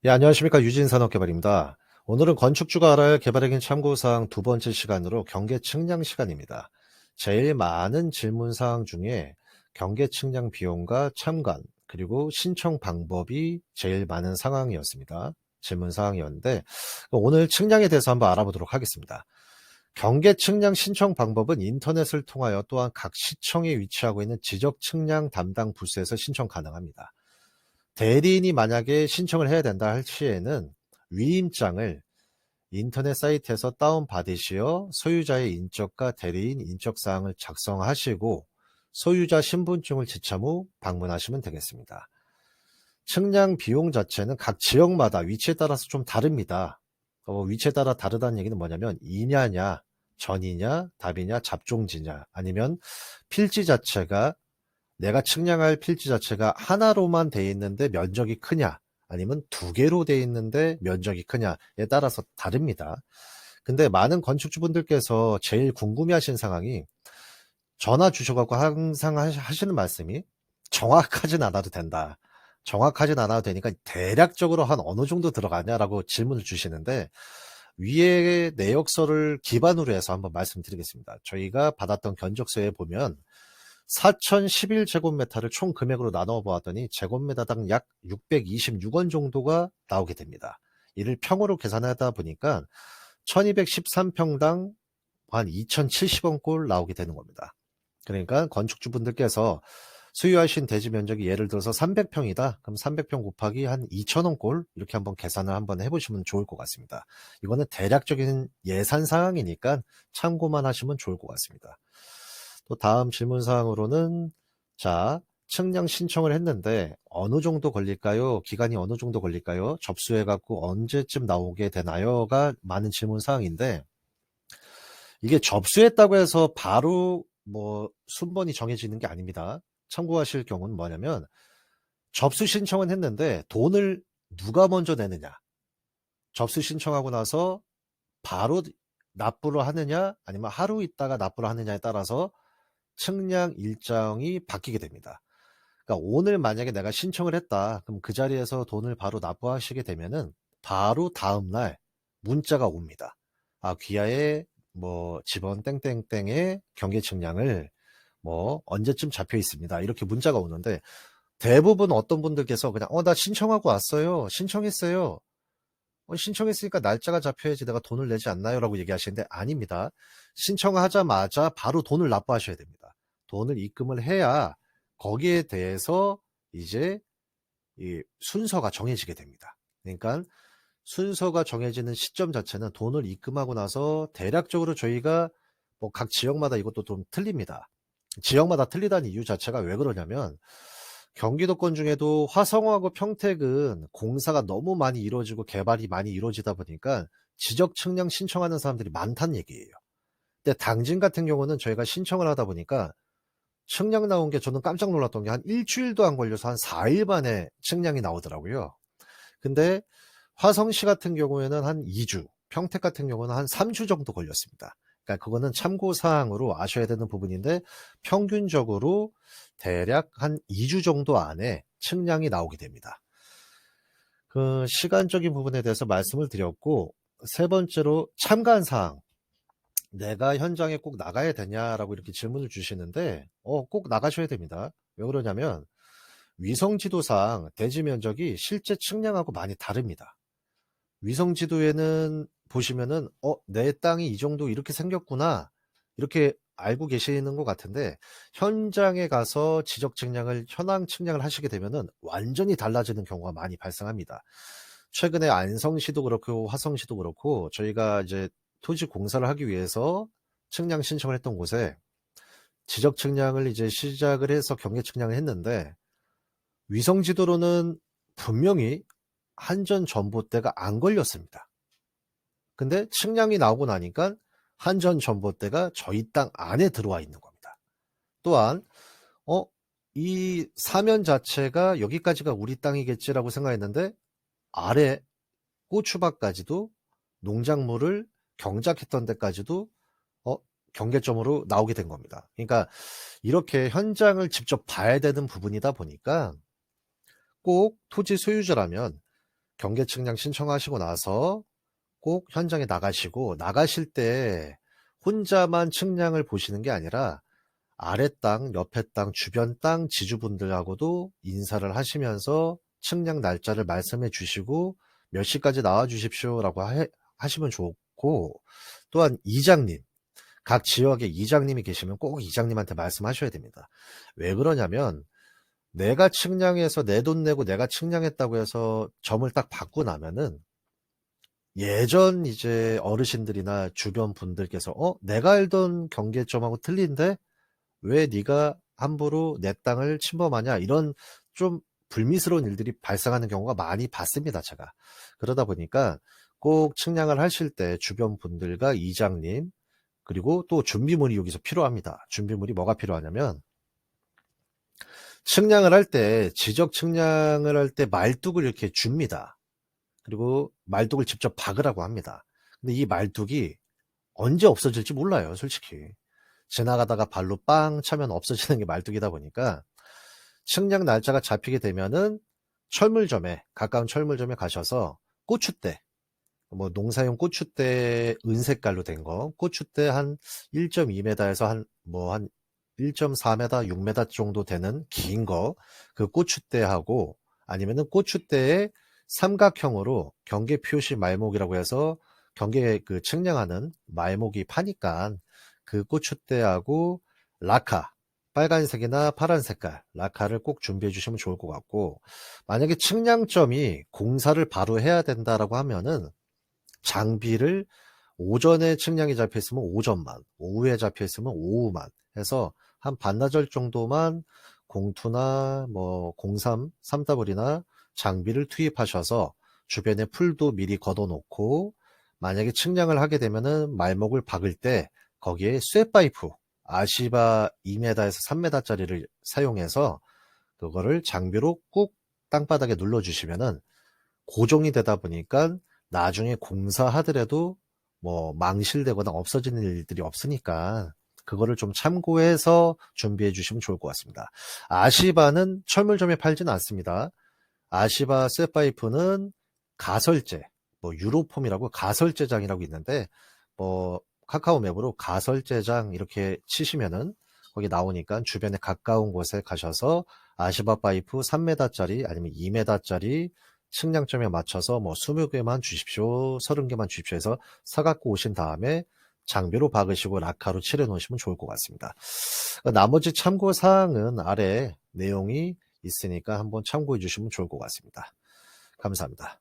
예, 안녕하십니까. 유진산업개발입니다. 오늘은 건축주가 알아야 할 개발행위 참고사항 두 번째 시간으로 경계 측량 시간입니다. 제일 많은 질문사항 중에 경계 측량 비용과 참관, 그리고 신청 방법이 제일 많은 상황이었습니다. 질문사항이었는데, 오늘 측량에 대해서 한번 알아보도록 하겠습니다. 경계 측량 신청 방법은 인터넷을 통하여 또한 각 시청에 위치하고 있는 지적 측량 담당 부서에서 신청 가능합니다. 대리인이 만약에 신청을 해야 된다 할 시에는 위임장을 인터넷 사이트에서 다운받으시어 소유자의 인적과 대리인 인적사항을 작성하시고 소유자 신분증을 지참 후 방문하시면 되겠습니다. 측량 비용 자체는 각 지역마다 위치에 따라서 좀 다릅니다. 위치에 따라 다르다는 얘기는 뭐냐면 이냐냐, 전이냐, 답이냐, 잡종지냐, 아니면 필지 자체가 내가 측량할 필지 자체가 하나로만 돼 있는데 면적이 크냐, 아니면 두 개로 돼 있는데 면적이 크냐에 따라서 다릅니다. 근데 많은 건축주분들께서 제일 궁금해하시는 상황이 전화 주셔갖고 항상 하시는 말씀이 정확하진 않아도 된다. 정확하진 않아도 되니까 대략적으로 한 어느 정도 들어가냐라고 질문을 주시는데 위의 내역서를 기반으로 해서 한번 말씀드리겠습니다. 저희가 받았던 견적서에 보면 4,011제곱미터를 총 금액으로 나눠 보았더니 제곱미터당 약 626원 정도가 나오게 됩니다. 이를 평으로 계산하다 보니까 1213평당 한 2,070원 꼴 나오게 되는 겁니다. 그러니까 건축주분들께서 소유하신 대지 면적이 예를 들어서 300평이다. 그럼 300평 곱하기 한 2,000원 꼴 이렇게 한번 계산을 한번 해보시면 좋을 것 같습니다. 이거는 대략적인 예산 사항이니까 참고만 하시면 좋을 것 같습니다. 또 다음 질문 사항으로는 자, 측량 신청을 했는데 어느 정도 걸릴까요? 기간이 어느 정도 걸릴까요? 접수해 갖고 언제쯤 나오게 되나요?가 많은 질문 사항인데 이게 접수했다고 해서 바로 뭐 순번이 정해지는 게 아닙니다. 참고하실 경우는 뭐냐면 접수 신청은 했는데 돈을 누가 먼저 내느냐. 접수 신청하고 나서 바로 납부를 하느냐 아니면 하루 있다가 납부를 하느냐에 따라서 측량 일정이 바뀌게 됩니다. 그러니까 오늘 만약에 내가 신청을 했다. 그럼 그 자리에서 돈을 바로 납부하시게 되면은 바로 다음날 문자가 옵니다. 아, 귀하의 뭐 집원 땡땡땡의 경계 측량을 뭐 언제쯤 잡혀 있습니다. 이렇게 문자가 오는데 대부분 어떤 분들께서 그냥 나 신청하고 왔어요. 신청했어요. 신청했으니까 날짜가 잡혀야지 내가 돈을 내지 않나요? 라고 얘기하시는데 아닙니다. 신청하자마자 바로 돈을 납부하셔야 됩니다. 돈을 입금을 해야 거기에 대해서 이제 이 순서가 정해지게 됩니다. 그러니까 순서가 정해지는 시점 자체는 돈을 입금하고 나서 대략적으로 저희가 뭐 각 지역마다 이것도 좀 틀립니다. 지역마다 틀리다는 이유 자체가 왜 그러냐면 경기도권 중에도 화성하고 평택은 공사가 너무 많이 이루어지고 개발이 많이 이루어지다 보니까 지적 측량 신청하는 사람들이 많다는 얘기예요. 근데 당진 같은 경우는 저희가 신청을 하다 보니까 측량 나온 게 저는 깜짝 놀랐던 게 한 일주일도 안 걸려서 한 4일 만에 측량이 나오더라고요. 근데 화성시 같은 경우에는 한 2주, 평택 같은 경우는 한 3주 정도 걸렸습니다. 그러니까 그거는 참고사항으로 아셔야 되는 부분인데 평균적으로 대략 한 2주 정도 안에 측량이 나오게 됩니다. 그 시간적인 부분에 대해서 말씀을 드렸고 세 번째로 참관사항. 내가 현장에 꼭 나가야 되냐라고 이렇게 질문을 주시는데 꼭 나가셔야 됩니다. 왜 그러냐면 위성지도상 대지 면적이 실제 측량하고 많이 다릅니다. 위성지도에는 보시면은 내 땅이 이 정도 이렇게 생겼구나 이렇게 알고 계시는 것 같은데 현장에 가서 지적 측량을 현황 측량을 하시게 되면은 완전히 달라지는 경우가 많이 발생합니다. 최근에 안성시도 그렇고 화성시도 그렇고 저희가 이제 토지 공사를 하기 위해서 측량 신청을 했던 곳에 지적 측량을 이제 시작을 해서 경계 측량을 했는데 위성지도로는 분명히 한전 전봇대가 안 걸렸습니다. 근데 측량이 나오고 나니까 한전 전봇대가 저희 땅 안에 들어와 있는 겁니다. 또한 이 사면 자체가 여기까지가 우리 땅이겠지라고 생각했는데 아래 고추밭까지도 농작물을 경작했던 데까지도 경계점으로 나오게 된 겁니다. 그러니까 이렇게 현장을 직접 봐야 되는 부분이다 보니까 꼭 토지 소유자라면 경계 측량 신청하시고 나서 꼭 현장에 나가시고, 나가실 때 혼자만 측량을 보시는 게 아니라 아래 땅, 옆에 땅, 주변 땅 지주분들하고도 인사를 하시면서 측량 날짜를 말씀해 주시고 몇 시까지 나와 주십시오라고 하시면 좋고, 또한 이장님, 각 지역에 이장님이 계시면 꼭 이장님한테 말씀하셔야 됩니다. 왜 그러냐면 내가 측량해서 내 돈 내고 내가 측량했다고 해서 점을 딱 받고 나면은 예전 이제 어르신들이나 주변 분들께서 내가 알던 경계점하고 틀린데 왜 네가 함부로 내 땅을 침범하냐, 이런 좀 불미스러운 일들이 발생하는 경우가 많이 봤습니다, 제가. 그러다 보니까 꼭 측량을 하실 때 주변 분들과 이장님, 그리고 또 준비물이 여기서 필요합니다. 준비물이 뭐가 필요하냐면, 측량을 할 때, 지적 측량을 할 때 말뚝을 이렇게 줍니다. 그리고 말뚝을 직접 박으라고 합니다. 근데 이 말뚝이 언제 없어질지 몰라요, 솔직히. 지나가다가 발로 빵 차면 없어지는 게 말뚝이다 보니까 측량 날짜가 잡히게 되면은 철물점에, 가까운 철물점에 가셔서 고추대, 뭐 농사용 고추대 은색깔로 된 거, 고추대 한 1.2m에서 한 1.4m, 6m 정도 되는 긴 거, 그 고추대하고, 아니면은 고추대에 삼각형으로 경계 표시 말목이라고 해서 경계 그 측량하는 말목이 파니까 그 고추대하고 라카, 빨간색이나 파란 색깔 라카를 꼭 준비해 주시면 좋을 것 같고, 만약에 측량점이 공사를 바로 해야 된다라고 하면은 장비를 오전에 측량이 잡혀 있으면 오전만, 오후에 잡혀 있으면 오후만 해서 한 반나절 정도만 공투나 뭐 03, 3W나 장비를 투입하셔서 주변에 풀도 미리 걷어놓고, 만약에 측량을 하게 되면은 말목을 박을 때 거기에 쇠파이프 아시바 2m에서 3m짜리를 사용해서 그거를 장비로 꾹 땅바닥에 눌러주시면은 고정이 되다 보니까 나중에 공사하더라도 뭐 망실되거나 없어지는 일들이 없으니까 그거를 좀 참고해서 준비해 주시면 좋을 것 같습니다. 아시바는 철물점에 팔지는 않습니다. 아시바 쇠파이프는 가설제, 뭐 유로폼이라고 가설제장이라고 있는데, 뭐 카카오 맵으로 가설제장 이렇게 치시면은 거기 나오니까 주변에 가까운 곳에 가셔서 아시바 파이프 3m짜리 아니면 2m짜리 측량점에 맞춰서 뭐 20개만 주십시오, 30개만 주십시오 해서 사갖고 오신 다음에 장비로 박으시고 라카로 칠해 놓으시면 좋을 것 같습니다. 나머지 참고 사항은 아래 내용이 있으니까 한번 참고해 주시면 좋을 것 같습니다. 감사합니다.